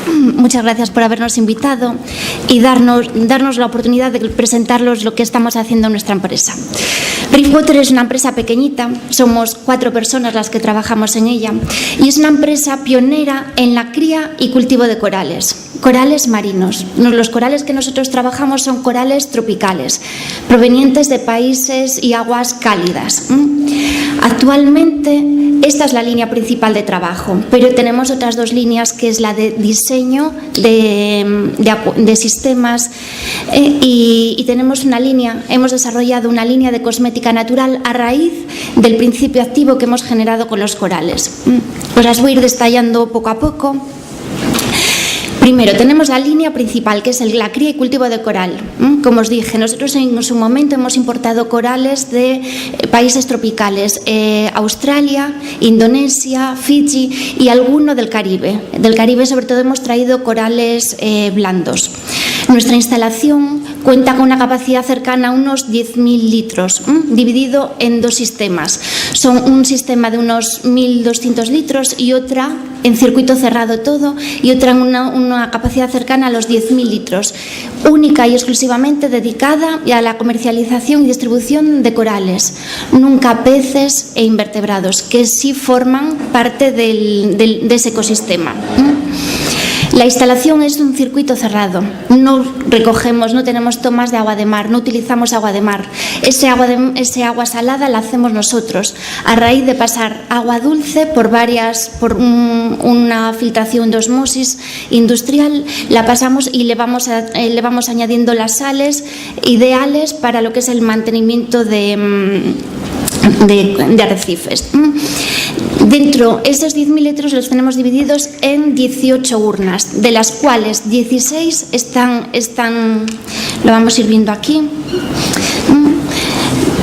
Muchas gracias por habernos invitado y darnos la oportunidad de presentarlos lo que estamos haciendo en nuestra empresa. Driftwater es una empresa pequeñita, somos 4 personas las que trabajamos en ella y es una empresa pionera en la cría y cultivo de corales marinos. Los corales que nosotros trabajamos son corales tropicales, provenientes de países y aguas cálidas. Actualmente esta es la línea principal de trabajo, pero tenemos otras 2 líneas, que es la de diseño de sistemas y tenemos una línea, hemos desarrollado una línea de cosmética natural a raíz del principio activo que hemos generado con los corales. Pues las voy a ir detallando poco a poco. Primero, tenemos la línea principal, que es la cría y cultivo de coral. Como os dije, nosotros en su momento hemos importado corales de países tropicales, Australia, Indonesia, Fiji y alguno del Caribe. Del Caribe, sobre todo, hemos traído corales blandos. Nuestra instalación cuenta con una capacidad cercana a unos 10.000 litros, dividido en 2 sistemas. Son un sistema de unos 1.200 litros y otra en circuito cerrado todo, y otra en una capacidad cercana a los 10.000 litros, única y exclusivamente dedicada a la comercialización y distribución de corales, nunca peces e invertebrados, que sí forman parte de ese ecosistema. La instalación es un circuito cerrado, no recogemos, no tenemos tomas de agua de mar, no utilizamos agua de mar. Ese agua salada la hacemos nosotros, a raíz de pasar agua dulce por una filtración de osmosis industrial, la pasamos y le vamos añadiendo las sales ideales para lo que es el mantenimiento de arrecifes. Dentro, esos 10.000 litros los tenemos divididos en 18 urnas, de las cuales 16 están lo vamos a ir viendo aquí.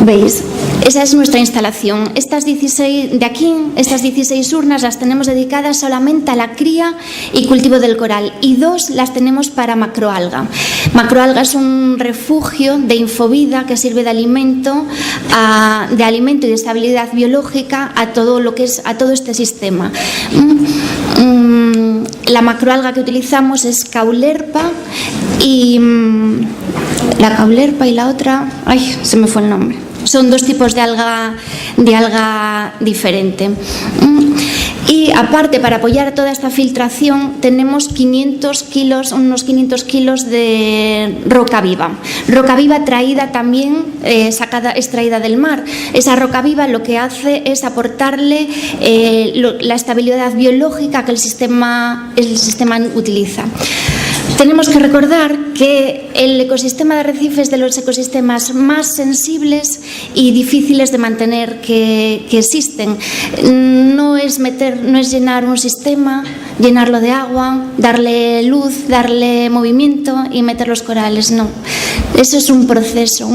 ¿Veis? Esa es nuestra instalación. Estas 16 urnas las tenemos dedicadas solamente a la cría y cultivo del coral, y 2 las tenemos para macroalga. Macroalga es un refugio de infovida que sirve de alimento y de estabilidad biológica a todo este sistema. La macroalga que utilizamos es caulerpa y la otra, se me fue el nombre. Son 2 tipos de alga diferente. Y aparte, para apoyar toda esta filtración, tenemos unos 500 kilos de roca viva. Roca viva traída también, extraída del mar. Esa roca viva lo que hace es aportarle la estabilidad biológica que el sistema utiliza. Tenemos que recordar que el ecosistema de arrecifes es de los ecosistemas más sensibles y difíciles de mantener que existen. No es llenar un sistema, llenarlo de agua, darle luz, darle movimiento y meter los corales, no. Eso es un proceso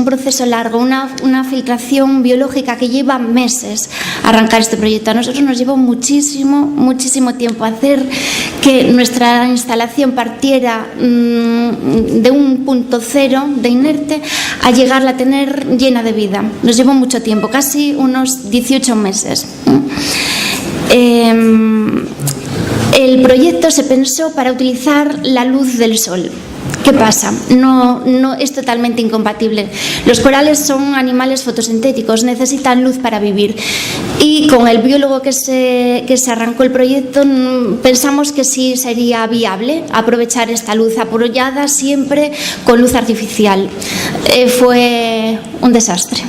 largo, una filtración biológica que lleva meses arrancar este proyecto. A nosotros nos llevó muchísimo tiempo hacer que nuestra instalación partiera de un punto cero de inerte a llegarla a tener llena de vida. Nos llevó mucho tiempo, casi unos 18 meses. El proyecto se pensó para utilizar la luz del sol. ¿Qué pasa? No es totalmente incompatible. Los corales son animales fotosintéticos, necesitan luz para vivir. Y con el biólogo que se arrancó el proyecto, pensamos que sí sería viable aprovechar esta luz, apoyada siempre con luz artificial. Fue un desastre.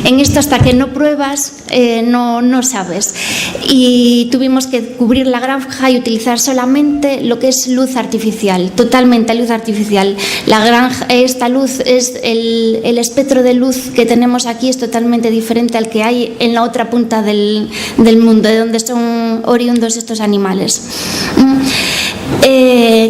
En esto, hasta que no pruebas, no sabes. Y tuvimos que cubrir la granja y utilizar solamente lo que es luz artificial, totalmente luz artificial. La granja, esta luz, el espectro de luz que tenemos aquí es totalmente diferente al que hay en la otra punta del mundo, de donde son oriundos estos animales.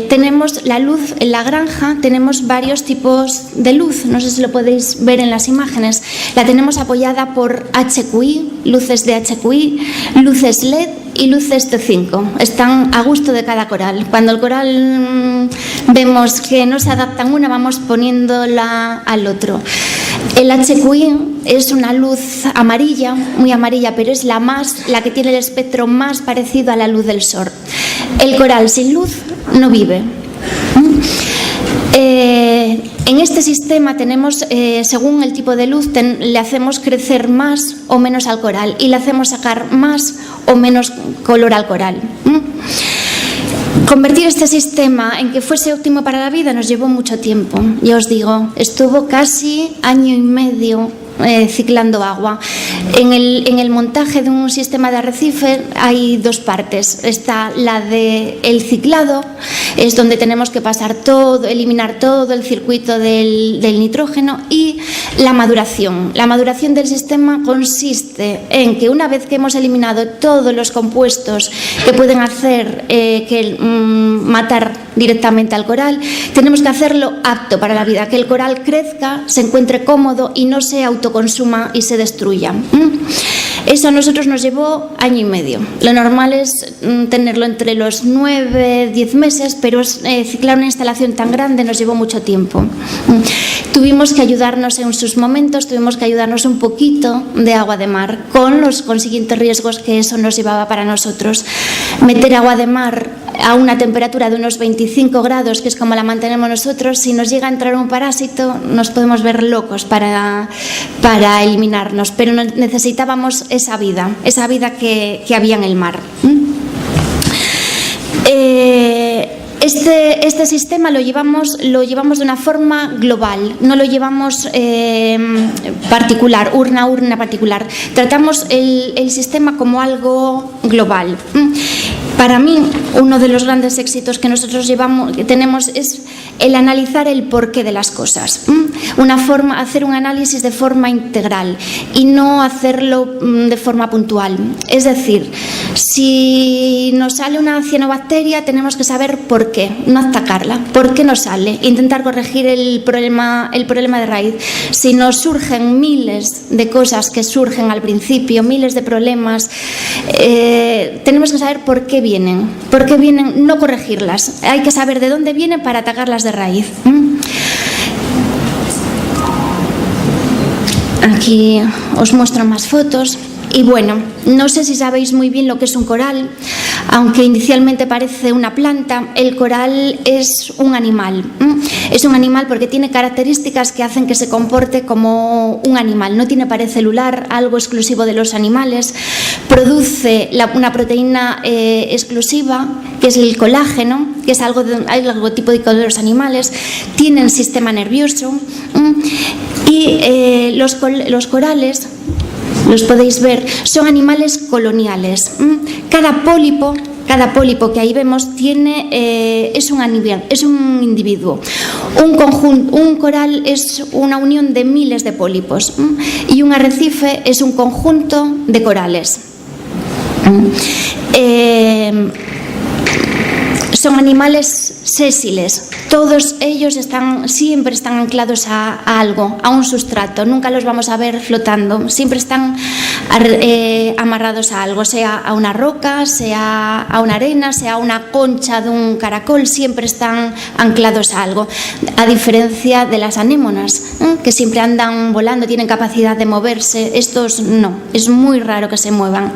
Tenemos la luz en la granja, tenemos varios tipos de luz, no sé si lo podéis ver en las imágenes. La tenemos apoyada por HQI, luces de HQI, luces LED y luces T5. Están a gusto de cada coral. Cuando el coral vemos que no se adaptan una, vamos poniéndola al otro. El HQI es una luz amarilla, muy amarilla, pero es la que tiene el espectro más parecido a la luz del sol. El coral sin luz no vive. En este sistema tenemos, según el tipo de luz, le hacemos crecer más o menos al coral y le hacemos sacar más o menos color al coral. Convertir este sistema en que fuese óptimo para la vida nos llevó mucho tiempo. Ya os digo, estuvo casi año y medio ciclando agua. En el montaje de un sistema de arrecife hay dos partes. Está la del ciclado, es donde tenemos que pasar todo, eliminar todo el circuito del nitrógeno, y la maduración. La maduración del sistema consiste en que una vez que hemos eliminado todos los compuestos que pueden hacer matar directamente al coral, tenemos que hacerlo apto para la vida, que el coral crezca, se encuentre cómodo y no se autoconsuma y se destruya. Eso a nosotros nos llevó año y medio. Lo normal es tenerlo entre los 9-10 meses, pero ciclar una instalación tan grande nos llevó mucho tiempo. Tuvimos que ayudarnos en sus momentos, tuvimos que ayudarnos un poquito de agua de mar, con los consiguientes riesgos que eso nos llevaba para nosotros. Meter agua de mar a una temperatura de unos 25 grados, que es como la mantenemos nosotros, si nos llega a entrar un parásito nos podemos ver locos para eliminarnos, pero necesitábamos esa vida que había en el mar. Este sistema lo llevamos de una forma global, no lo llevamos particular, urna a urna particular. Tratamos el sistema como algo global. Para mí, uno de los grandes éxitos que nosotros tenemos es el analizar el porqué de las cosas. Hacer un análisis de forma integral y no hacerlo de forma puntual. Es decir, si nos sale una cianobacteria, tenemos que saber por qué, no atacarla. ¿Por qué nos sale? Intentar corregir el problema de raíz. Si nos surgen miles de cosas que surgen al principio, miles de problemas, tenemos que saber por qué vienen, no corregirlas. Hay que saber de dónde vienen para atacarlas de raíz. Aquí os muestro más fotos. Y bueno, no sé si sabéis muy bien lo que es un coral. Aunque inicialmente parece una planta, el coral es un animal. Es un animal porque tiene características que hacen que se comporte como un animal. No tiene pared celular, algo exclusivo de los animales. Produce una proteína exclusiva, que es el colágeno, que es algo típico de los animales. Tienen sistema nervioso. Y los corales, los podéis ver, son animales coloniales. Cada pólipo que ahí vemos es un individuo. Un coral es una unión de miles de pólipos y un arrecife es un conjunto de corales. Son animales sésiles, todos ellos siempre están anclados a algo, a un sustrato, nunca los vamos a ver flotando, siempre están amarrados a algo, sea a una roca, sea a una arena, sea a una concha de un caracol, siempre están anclados a algo, a diferencia de las anémonas, que siempre andan volando, tienen capacidad de moverse. Estos no, es muy raro que se muevan.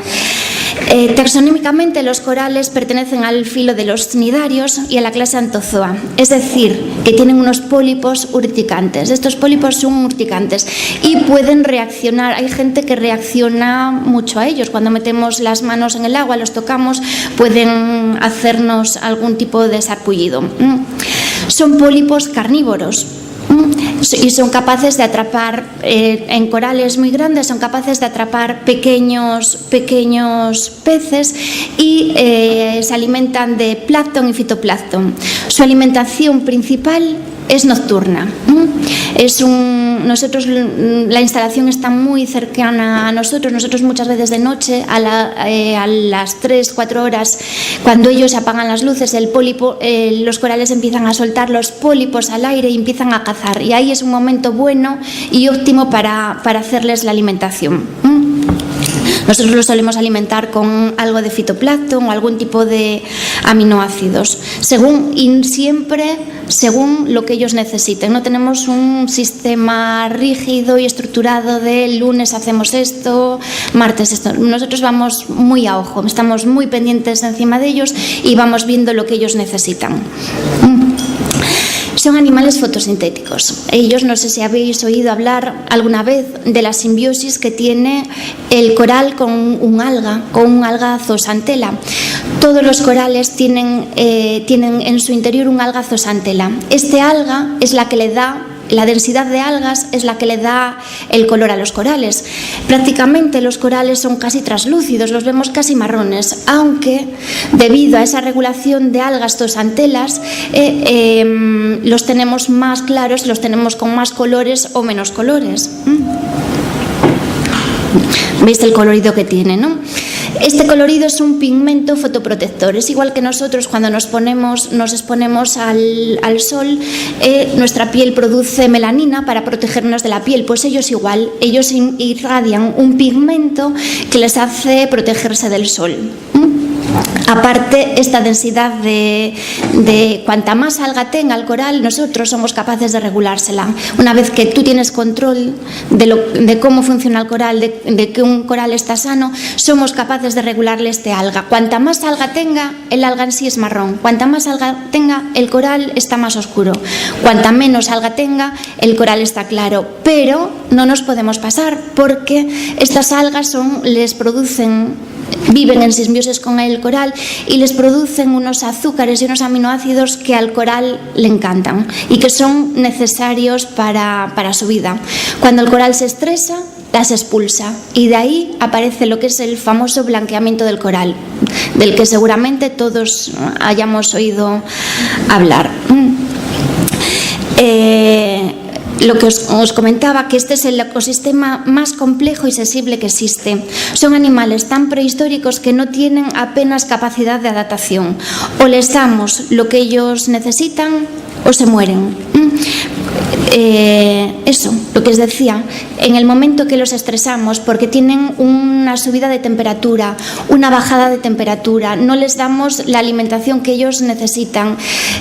Taxonómicamente los corales pertenecen al filo de los cnidarios y a la clase Anthozoa, es decir, que tienen unos pólipos urticantes. Estos pólipos son urticantes y pueden reaccionar. Hay gente que reacciona mucho a ellos. Cuando metemos las manos en el agua, los tocamos, pueden hacernos algún tipo de sarpullido. Son pólipos carnívoros. Y son capaces de atrapar, en corales muy grandes, son capaces de atrapar pequeños peces y se alimentan de plancton y fitoplancton. Su alimentación principal es nocturna. La instalación está muy cercana a nosotros. Nosotros muchas veces de noche, a las 3-4 horas, cuando ellos apagan las luces, los corales empiezan a soltar los pólipos al aire y empiezan a cazar. Y ahí es un momento bueno y óptimo para hacerles la alimentación. Nosotros los solemos alimentar con algo de fitoplancton o algún tipo de aminoácidos, y siempre según lo que ellos necesiten. No tenemos un sistema rígido y estructurado de lunes hacemos esto, martes esto. Nosotros vamos muy a ojo, estamos muy pendientes encima de ellos y vamos viendo lo que ellos necesitan. Son animales fotosintéticos. Ellos, no sé si habéis oído hablar alguna vez de la simbiosis que tiene el coral con un alga zoosantela. Todos los corales tienen en su interior un alga zoosantela. Este alga es la que le da, la densidad de algas es la que le da el color a los corales. Prácticamente los corales son casi translúcidos, los vemos casi marrones, aunque debido a esa regulación de algas zoosantelas los tenemos más claros, los tenemos con más colores o menos colores. ¿Veis el colorido que tiene, no? Este colorido es un pigmento fotoprotector. Es igual que nosotros cuando nos exponemos al sol, nuestra piel produce melanina para protegernos de la piel. Pues ellos igual, ellos irradian un pigmento que les hace protegerse del sol. Aparte, esta densidad de cuanta más alga tenga el coral, nosotros somos capaces de regulársela. Una vez que tú tienes control de cómo funciona el coral, de que un coral está sano, somos capaces de regularle este alga. Cuanta más alga tenga, el alga en sí es marrón. Cuanta más alga tenga, el coral está más oscuro. Cuanta menos alga tenga, el coral está claro. Pero no nos podemos pasar porque estas algas viven en simbiosis con el coral y les producen unos azúcares y unos aminoácidos que al coral le encantan y que son necesarios para su vida. Cuando el coral se estresa, las expulsa y de ahí aparece lo que es el famoso blanqueamiento del coral, del que seguramente todos hayamos oído hablar. Lo que os comentaba, que este es el ecosistema más complejo y sensible que existe. Son animales tan prehistóricos que no tienen apenas capacidad de adaptación. O les damos lo que ellos necesitan o se mueren. Eso, lo que os decía, en el momento que los estresamos, porque tienen una subida de temperatura, una bajada de temperatura, no les damos la alimentación que ellos necesitan,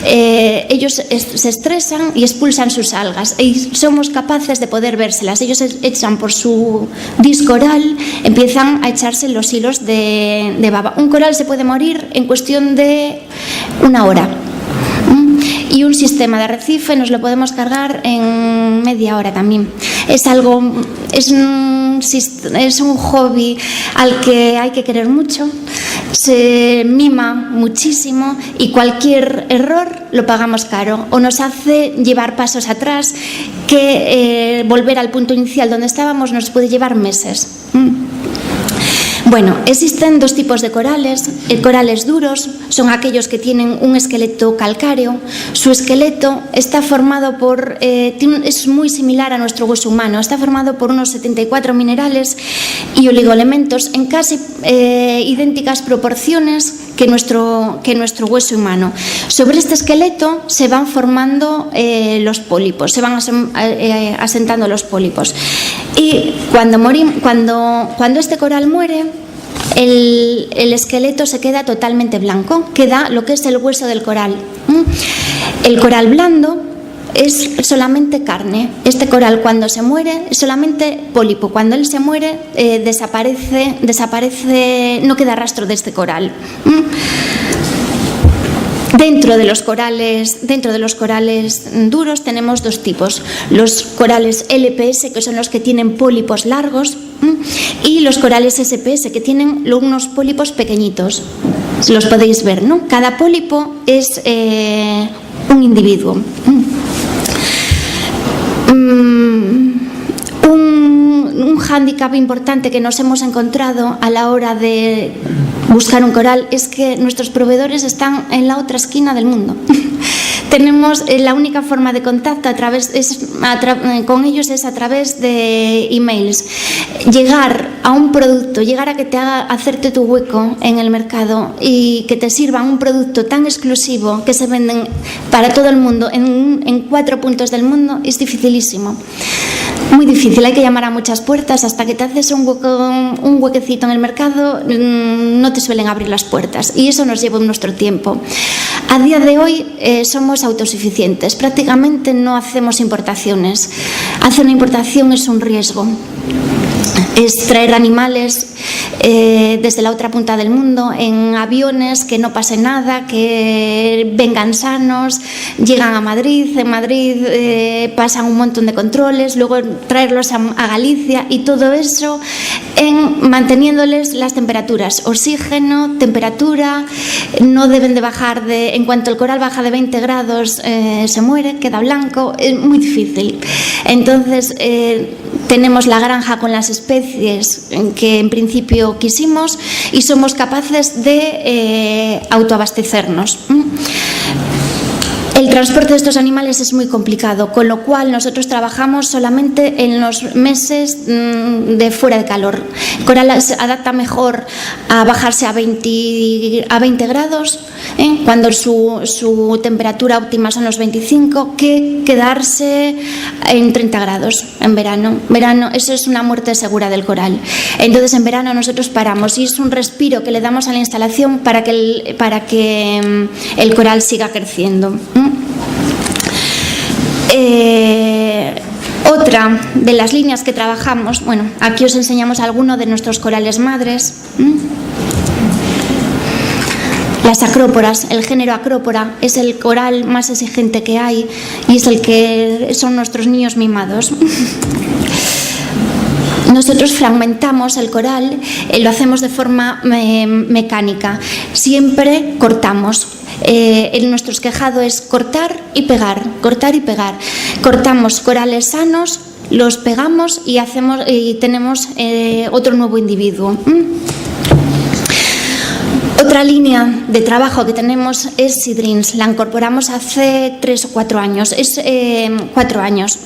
ellos se estresan y expulsan sus algas y somos capaces de poder vérselas. Ellos echan por su disco oral, empiezan a echarse los hilos de baba. Un coral se puede morir en cuestión de 1 hora. Y un sistema de arrecife nos lo podemos cargar en media hora también. Es un hobby al que hay que querer mucho, se mima muchísimo y cualquier error lo pagamos caro o nos hace llevar pasos atrás que volver al punto inicial donde estábamos nos puede llevar meses. Bueno, existen 2 tipos de corales. Corales duros son aquellos que tienen un esqueleto calcáreo. Su esqueleto está formado es muy similar a nuestro hueso humano. Está formado por unos 74 minerales y oligoelementos en casi idénticas proporciones que nuestro hueso humano. Sobre este esqueleto se van formando los pólipos, se van asentando los pólipos. Y cuando este coral muere, el esqueleto se queda totalmente blanco, queda lo que es el hueso del coral. El coral blando es solamente carne. Este coral cuando se muere es solamente pólipo. Cuando él se muere desaparece, no queda rastro de este coral. Dentro de los corales duros tenemos 2 tipos. Los corales LPS, que son los que tienen pólipos largos, y los corales SPS, que tienen unos pólipos pequeñitos. Los podéis ver, ¿no? Cada pólipo es un individuo. Un hándicap importante que nos hemos encontrado a la hora de buscar un coral es que nuestros proveedores están en la otra esquina del mundo. Tenemos la única forma de contacto con ellos es a través de emails. Llegar a un producto, llegar a que te haga hacerte tu hueco en el mercado y que te sirva un producto tan exclusivo que se venden para todo el mundo en 4 puntos del mundo es dificilísimo. Muy difícil, hay que llamar a muchas puertas. Hasta que te haces un huequecito en el mercado, no te suelen abrir las puertas, y eso nos lleva nuestro tiempo. A día de hoy somos autosuficientes, prácticamente no hacemos importaciones. Hacer una importación es un riesgo. Es traer animales desde la otra punta del mundo en aviones, que no pase nada, que vengan sanos, llegan a Madrid, en Madrid pasan un montón de controles, luego traerlos a Galicia, y todo eso manteniéndoles las temperaturas, oxígeno, temperatura. No deben de bajar en cuanto el coral baja de 20 grados se muere, queda blanco, es muy difícil. Entonces tenemos la granja con las especies que en principio quisimos, y somos capaces de autoabastecernos. El transporte de estos animales es muy complicado, con lo cual nosotros trabajamos solamente en los meses de fuera de calor. El coral se adapta mejor a bajarse a 20 grados, cuando su temperatura óptima son los 25, que quedarse en 30 grados en verano. Eso es una muerte segura del coral. Entonces en verano nosotros paramos, y es un respiro que le damos a la instalación para que el coral siga creciendo. Otra de las líneas que trabajamos, bueno, aquí os enseñamos algunos de nuestros corales madres. Las acróporas, el género acrópora es el coral más exigente que hay, y es el que son nuestros niños mimados. Nosotros fragmentamos el coral, lo hacemos de forma mecánica, siempre cortamos. Nuestro esquejado es cortar y pegar, cortar y pegar. Cortamos corales sanos, los pegamos y tenemos otro nuevo individuo. Otra línea de trabajo que tenemos es Seedrings. La incorporamos hace 3 o 4 años. 4 años.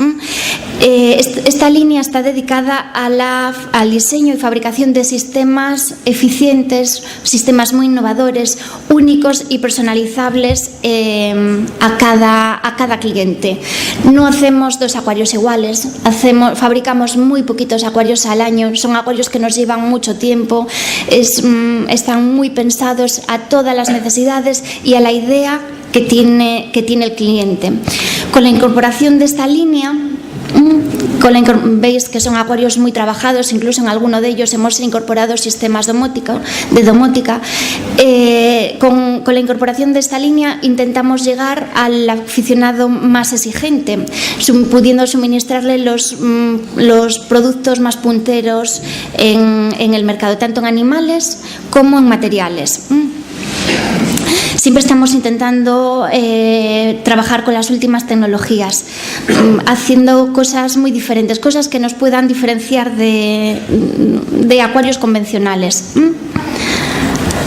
Esta línea está dedicada al diseño y fabricación de sistemas eficientes, sistemas muy innovadores, únicos y personalizables a cada cliente. No hacemos 2 acuarios iguales, fabricamos muy poquitos acuarios al año. Son acuarios que nos llevan mucho tiempo, están muy pensados a todas las necesidades y a la idea que tiene el cliente. Con la incorporación de esta línea, veis que son acuarios muy trabajados, incluso en alguno de ellos hemos incorporado sistemas de domótica. Con la incorporación de esta línea intentamos llegar al aficionado más exigente, pudiendo suministrarle los productos más punteros en el mercado, tanto en animales como en materiales. Siempre estamos intentando trabajar con las últimas tecnologías, haciendo cosas muy diferentes, cosas que nos puedan diferenciar de acuarios convencionales.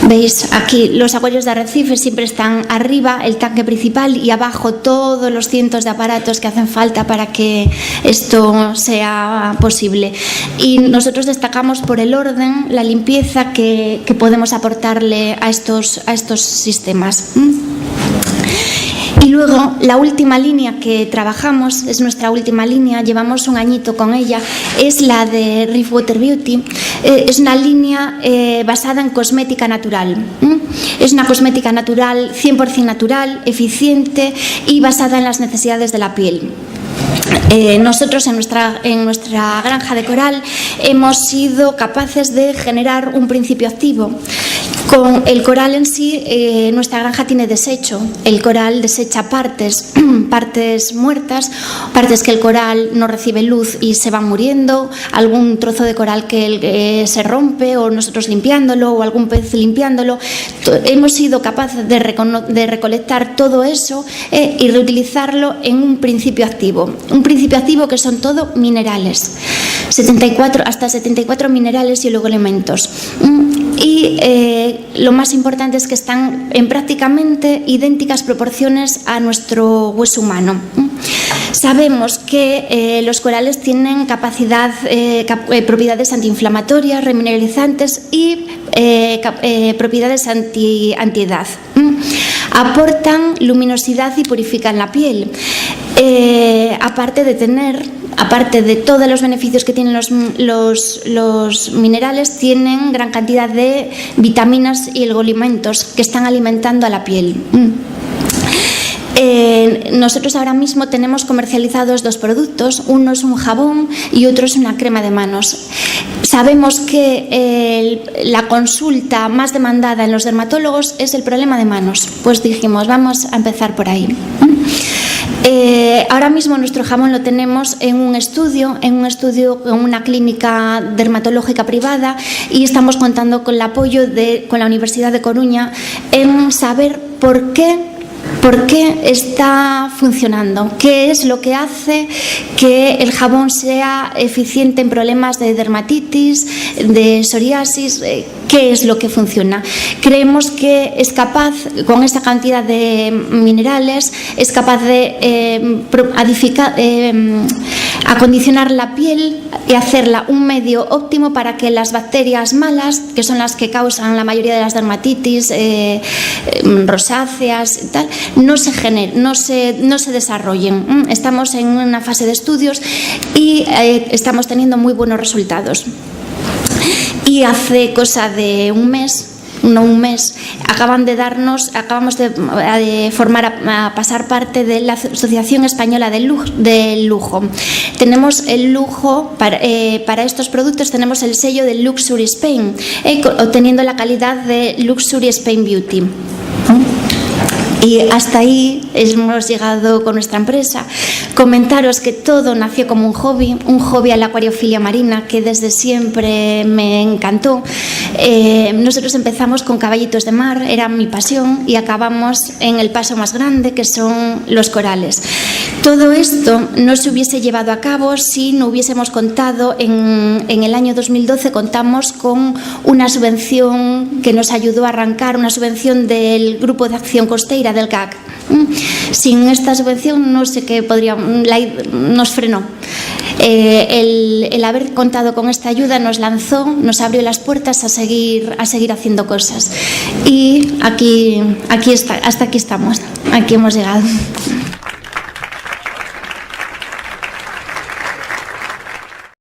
Veis aquí los acuarios de arrecife siempre están arriba, el tanque principal, y abajo todos los cientos de aparatos que hacen falta para que esto sea posible. Y nosotros destacamos por el orden, la limpieza que podemos aportarle a estos sistemas. Y luego la última línea que trabajamos, es nuestra última línea, llevamos un añito con ella, es la de Reef Water Beauty. Es una línea basada en cosmética natural. Es una cosmética natural, 100% natural, eficiente y basada en las necesidades de la piel. Nosotros en nuestra granja de coral hemos sido capaces de generar un principio activo. Con el coral en sí, nuestra granja tiene desecho. El coral desecha partes muertas, partes que el coral no recibe luz y se van muriendo, algún trozo de coral que se rompe, o nosotros limpiándolo, o algún pez limpiándolo. Hemos sido capaces de recolectar todo eso y reutilizarlo en un principio activo. Un principio activo que son todo minerales, hasta 74 minerales y oligoelementos. Y lo más importante es que están en prácticamente idénticas proporciones a nuestro hueso humano. Sabemos que los corales tienen propiedades antiinflamatorias, remineralizantes y propiedades antiedad. aportan luminosidad y purifican la piel. Aparte de todos los beneficios que tienen los minerales, tienen gran cantidad de vitaminas y oligoelementos que están alimentando a la piel. Nosotros ahora mismo tenemos comercializados 2 productos, uno es un jabón y otro es una crema de manos. Sabemos que la consulta más demandada en los dermatólogos es el problema de manos, pues dijimos, vamos a empezar por ahí. Ahora mismo nuestro jabón lo tenemos en un estudio, en una clínica dermatológica privada, y estamos contando con el apoyo con la Universidad de Coruña en saber por qué está funcionando, qué es lo que hace que el jabón sea eficiente en problemas de dermatitis, de psoriasis, qué es lo que funciona. Creemos que es capaz, con esta cantidad de minerales, es capaz de acondicionar la piel y hacerla un medio óptimo para que las bacterias malas, que son las que causan la mayoría de las dermatitis rosáceas y tal, no se desarrollen. Estamos en una fase de estudios y estamos teniendo muy buenos resultados. Y hace cosa de un mes, acabamos de pasar parte de la Asociación Española del Lujo. Tenemos el lujo, para estos productos tenemos el sello de Luxury Spain, obteniendo la calidad de Luxury Spain Beauty. Y hasta ahí hemos llegado con nuestra empresa. Comentaros que todo nació como un hobby a la acuariofilia marina, que desde siempre me encantó. Nosotros empezamos con caballitos de mar, era mi pasión, y acabamos en el paso más grande, que son los corales. Todo esto no se hubiese llevado a cabo si no hubiésemos contado, en el año 2012 contamos con una subvención que nos ayudó a arrancar, una subvención del Grupo de Acción Costera, del GAC. Sin esta subvención no sé qué nos frenó. El haber contado con esta ayuda nos lanzó, nos abrió las puertas a seguir haciendo cosas. Y hasta aquí estamos, aquí hemos llegado.